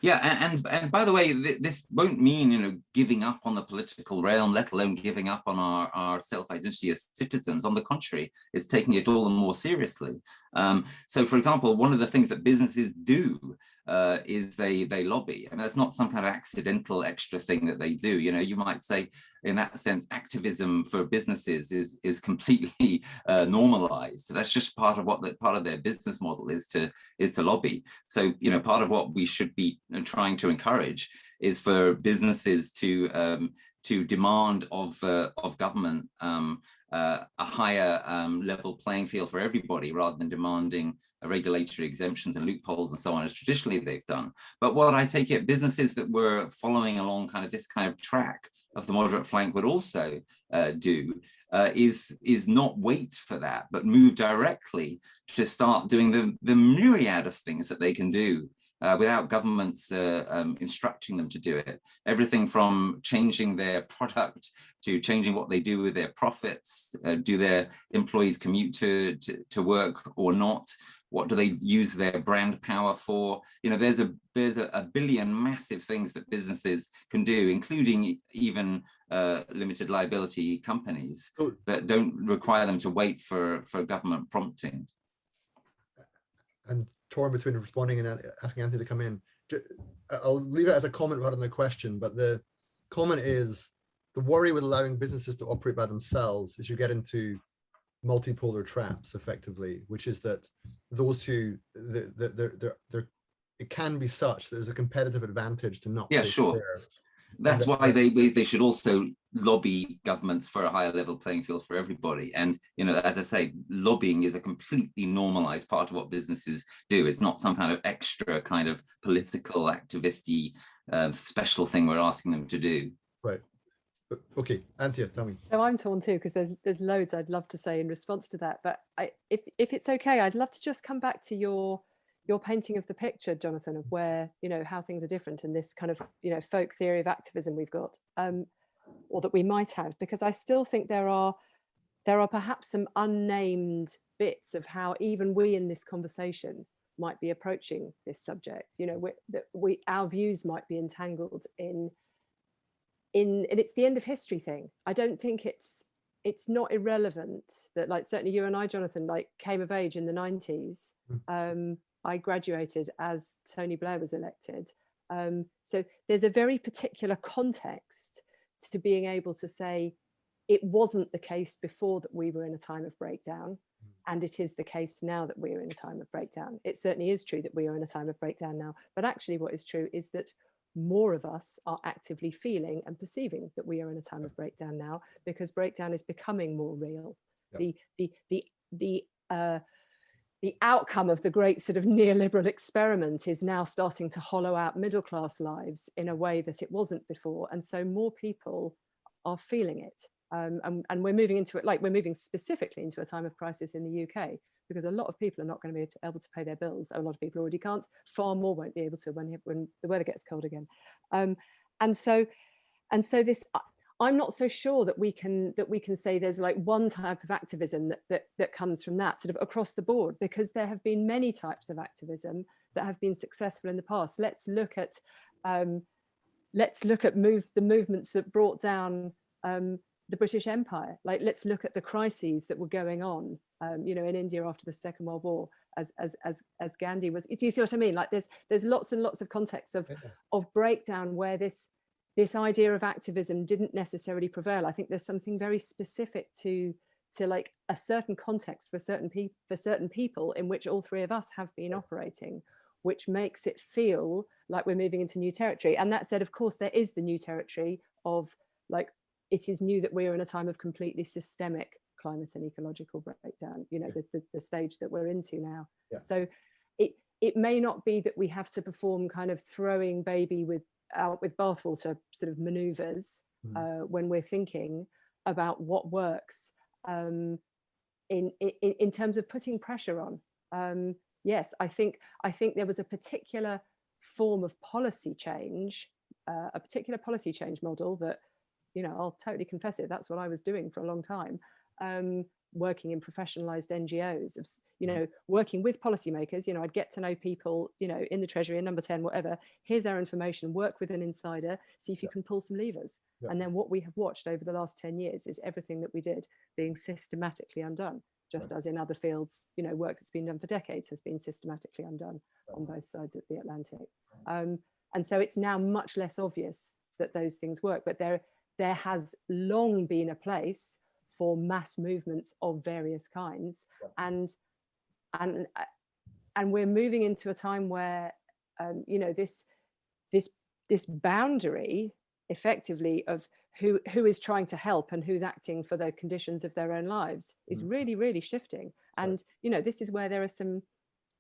Yeah, and by the way, this won't mean giving up on the political realm, let alone giving up on our self-identity as citizens. On the contrary, it's taking it all the more seriously. So, for example, one of the things that businesses do is they lobby. I mean, that's not some kind of accidental extra thing that they do. You might say, in that sense, activism for businesses is completely normalized. That's just part of their business model is to lobby. So, part of what we should be trying to encourage is for businesses to demand of government a higher level playing field for everybody, rather than demanding regulatory exemptions and loopholes and so on, as traditionally they've done. But what I take it, businesses that were following along this kind of track of the moderate flank would also do is not wait for that, but move directly to start doing the myriad of things that they can do without governments instructing them to do it. Everything from changing their product to changing what they do with their profits. Do their employees commute to work or not? What do they use their brand power for? There's a billion massive things that businesses can do, including even limited liability companies, that don't require them to wait for government prompting. And torn between responding and asking Anthea to come in. I'll leave it as a comment rather than a question, but the comment is the worry with allowing businesses to operate by themselves is you get into multipolar traps, effectively, which is that those who they're it can be such that there's a competitive advantage to not Yeah, play sure. fair. That's why they should also lobby governments for a higher level playing field for everybody. And, you know, as I say, lobbying is a completely normalized part of what businesses do. It's not some kind of extra kind of political activisty special thing we're asking them to do. Right. Okay, Anthea, tell me. So I'm torn too, because there's loads I'd love to say in response to that. But if it's okay, I'd love to just come back to your painting of the picture, Jonathan, of where, you know, how things are different and this kind of, you know, folk theory of activism we've got, or that we might have, because I still think there are perhaps some unnamed bits of how even we in this conversation might be approaching this subject. You know, our views might be entangled in and it's the end of history thing. I don't think it's not irrelevant that, like, certainly you and I, Jonathan, like, came of age in the 90s. I graduated as Tony Blair was elected. So there's a very particular context to being able to say it wasn't the case before that we were in a time of breakdown, and it is the case now that we're in a time of breakdown. It certainly is true that we are in a time of breakdown now, but actually what is true is that more of us are actively feeling and perceiving that we are in a time of breakdown now, because breakdown is becoming more real. The outcome of the great sort of neoliberal experiment is now starting to hollow out middle class lives in a way that it wasn't before, and so more people are feeling it. And we're moving into it, like, we're moving specifically into a time of crisis in the UK, because a lot of people are not going to be able to pay their bills. A lot of people already can't. Far more won't be able to when the weather gets cold again. And so this, I'm not so sure that we can say there's like one type of activism that comes from that sort of across the board, because there have been many types of activism that have been successful in the past. Let's look at the movements that brought down the British Empire. Like, let's look at the crises that were going on, you know, in India after the Second World War, as Gandhi was. Do you see what I mean? Like, there's lots and lots of contexts of breakdown where this idea of activism didn't necessarily prevail. I think there's something very specific to like a certain context for certain people in which all three of us have been operating, which makes it feel like we're moving into new territory. And that said, of course, there is the new territory of, like, it is new that we are in a time of completely systemic climate and ecological breakdown, you know, the stage that we're into now. Yeah. So it may not be that we have to perform kind of throwing baby out with bathwater sort of maneuvers when we're thinking about what works in terms of putting pressure on. Yes, I think there was a particular form of policy change, a particular policy change model that, you know, I'll totally confess it, that's what I was doing for a long time, working in professionalized NGOs, of, you know, working with policymakers. You know, I'd get to know people, you know, in the Treasury, in number 10, whatever. Here's our information, work with an insider, see if you can pull some levers. And then what we have watched over the last 10 years is everything that we did being systematically undone, just as in other fields, you know, work that's been done for decades has been systematically undone on both sides of the Atlantic. And so it's now much less obvious that those things work, but there has long been a place for mass movements of various kinds, and we're moving into a time where you know, this boundary effectively of who is trying to help and who's acting for the conditions of their own lives is really, really shifting. And you know, this is where there are some,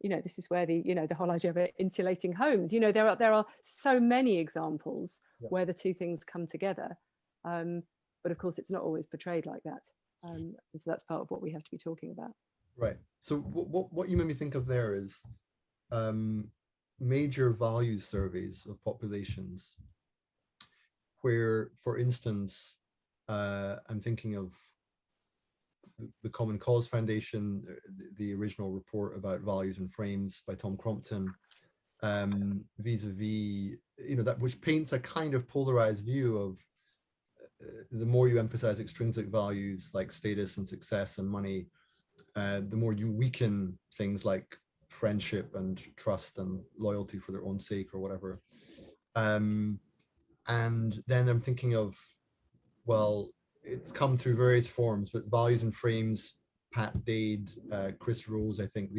you know, this is where the, you know, the whole idea of insulating homes, you know, there are so many examples where the two things come together. But of course, it's not always portrayed like that. And so that's part of what we have to be talking about. Right. So what you made me think of there is major values surveys of populations where, for instance, I'm thinking of the Common Cause Foundation, the original report about values and frames by Tom Crompton, vis-a-vis, you know, that which paints a kind of polarized view of the more you emphasize extrinsic values like status and success and money, the more you weaken things like friendship and trust and loyalty for their own sake or whatever. And then I'm thinking of, well, it's come through various forms, but values and frames, Pat Dade, Chris Rose, I think,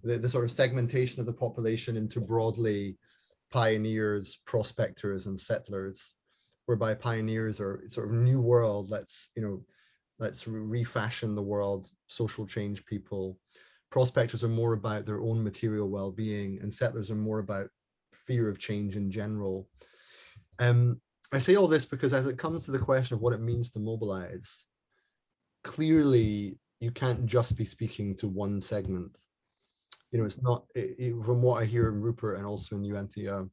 the sort of segmentation of the population into broadly pioneers, prospectors, and settlers, whereby pioneers are sort of new world, let's refashion the world, social change people. Prospectors are more about their own material well-being, and settlers are more about fear of change in general. I say all this because as it comes to the question of what it means to mobilize, clearly you can't just be speaking to one segment. It's not, from what I hear in Rupert and also in you, Anthea,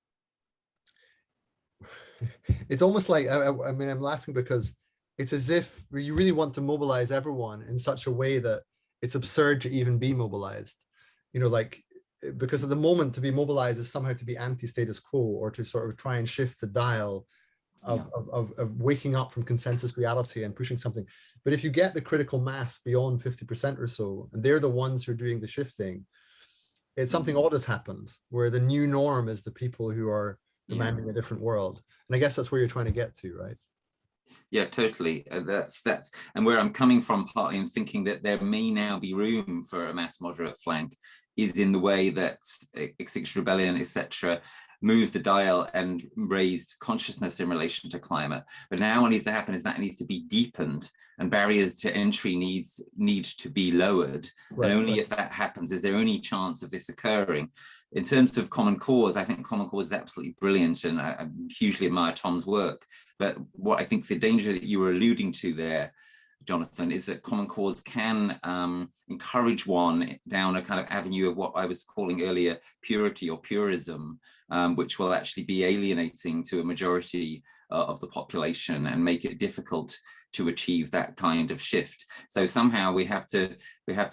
it's almost like, I mean, I'm laughing because it's as if you really want to mobilize everyone in such a way that it's absurd to even be mobilized, like, because at the moment to be mobilized is somehow to be anti-status quo, or to sort of try and shift the dial of waking up from consensus reality and pushing something. But if you get the critical mass beyond 50% or so, and they're the ones who are doing the shifting, it's something odd has happened, where the new norm is the people who are demanding a different world. And I guess that's where you're trying to get to, right? Yeah, totally. That's and where I'm coming from partly in thinking that there may now be room for a mass moderate flank is in the way that Extinction Rebellion, etc., moved the dial and raised consciousness in relation to climate. But now what needs to happen is that it needs to be deepened, and barriers to entry need to be lowered. Right, and only if that happens is there any chance of this occurring. In terms of Common Cause, I think Common Cause is absolutely brilliant, and I hugely admire Tom's work. But what I think the danger that you were alluding to there, Jonathan, is that Common Cause can encourage one down a kind of avenue of what I was calling earlier purity or purism, which will actually be alienating to a majority of the population and make it difficult to achieve that kind of shift. So somehow we have to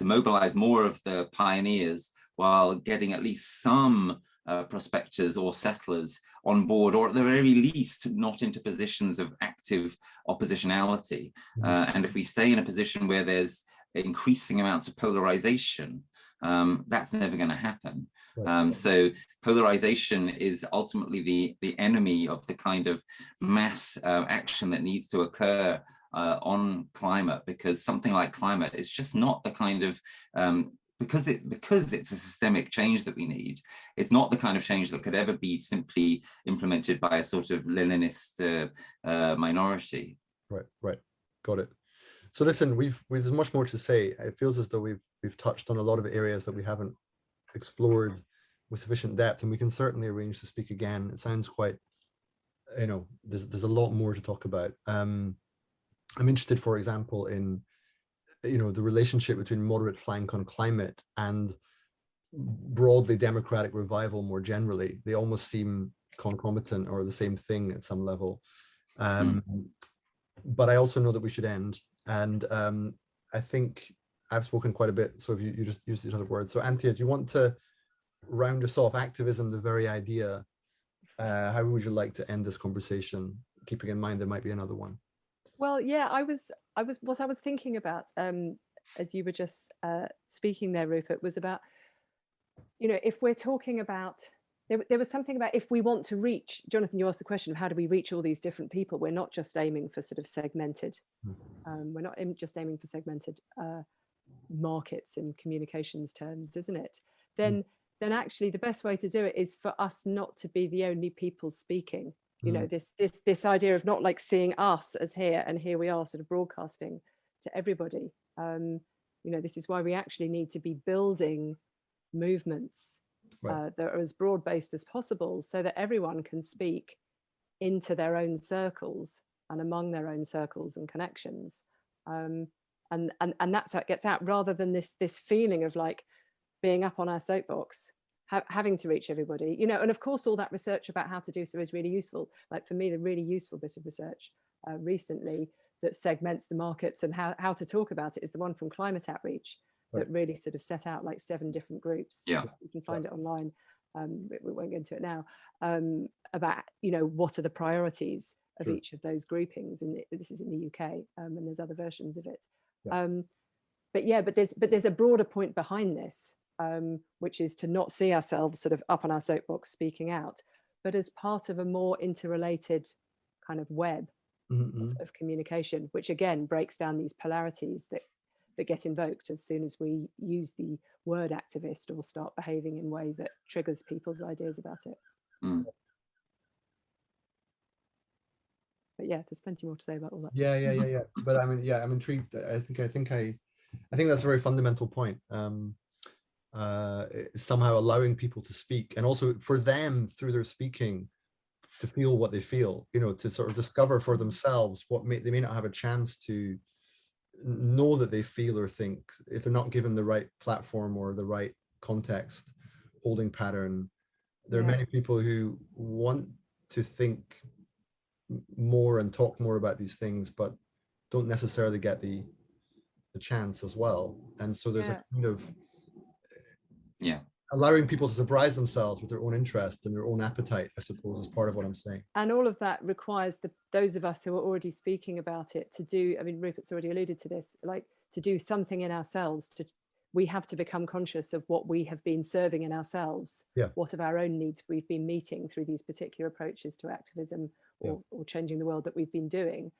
mobilize more of the pioneers while getting at least some prospectors or settlers on board, or at the very least not into positions of active oppositionality. And if we stay in a position where there's increasing amounts of polarization, that's never going to happen. So polarization is ultimately the enemy of the kind of mass action that needs to occur on climate, because something like climate is just not the kind of because it's a systemic change that we need. It's not the kind of change that could ever be simply implemented by a sort of Leninist minority. Right, got it. So listen, there's much more to say. It feels as though we've touched on a lot of areas that we haven't explored with sufficient depth, and we can certainly arrange to speak again. It sounds quite, there's a lot more to talk about. I'm interested, for example, in the relationship between moderate flank on climate and broadly democratic revival more generally. They almost seem concomitant or the same thing at some level. But I also know that we should end. And I think I've spoken quite a bit, so if you just use these other words. So Anthea, do you want to round us off? Activism, the very idea. How would you like to end this conversation, keeping in mind there might be another one? Well, yeah, what I was thinking about as you were just speaking there, Rupert, was about, if we're talking about, there was something about if we want to reach, Jonathan, you asked the question of how do we reach all these different people? We're not just aiming for sort of segmented, we're not just aiming for segmented markets in communications terms, isn't it? Then actually the best way to do it is for us not to be the only people speaking. This idea of not like seeing us as here and here we are sort of broadcasting to everybody. This is why we actually need to be building movements that are as broad-based as possible, so that everyone can speak into their own circles and among their own circles and connections. And that's how it gets out, rather than this feeling of like being up on our soapbox, having to reach everybody, and of course all that research about how to do so is really useful. Like for me, the really useful bit of research recently that segments the markets and how to talk about it is the one from Climate Outreach that really sort of set out like 7 different groups. You can find it online. We won't get into it now, about, what are the priorities of each of those groupings. And this is in the UK, and there's other versions of it. But there's a broader point behind this, which is to not see ourselves sort of up on our soapbox speaking out, but as part of a more interrelated kind of web of communication, which again breaks down these polarities that that get invoked as soon as we use the word activist or start behaving in a way that triggers people's ideas about it. Mm. But yeah, there's plenty more to say about all that. Yeah. But I mean, yeah, I'm intrigued. I think that's a very fundamental point. Somehow allowing people to speak, and also for them through their speaking to feel what they feel, you know, to sort of discover for themselves what they may not have a chance to know that they feel or think if they're not given the right platform or the right context, holding pattern. There are many people who want to think more and talk more about these things, but don't necessarily get the chance as well. And so there's a kind of allowing people to surprise themselves with their own interest and their own appetite, I suppose, is part of what I'm saying. And all of that requires those of us who are already speaking about it to do, I mean, Rupert's already alluded to this, like to do something in ourselves. We have to become conscious of what we have been serving in ourselves, what of our own needs we've been meeting through these particular approaches to activism or changing the world that we've been doing,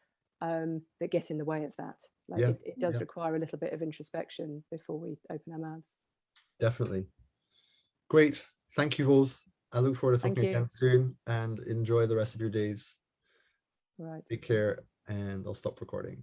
that get in the way of that. Like it does require a little bit of introspection before we open our mouths. Definitely. Great. Thank you both. I look forward to talking again soon, and enjoy the rest of your days. Right. Take care, and I'll stop recording.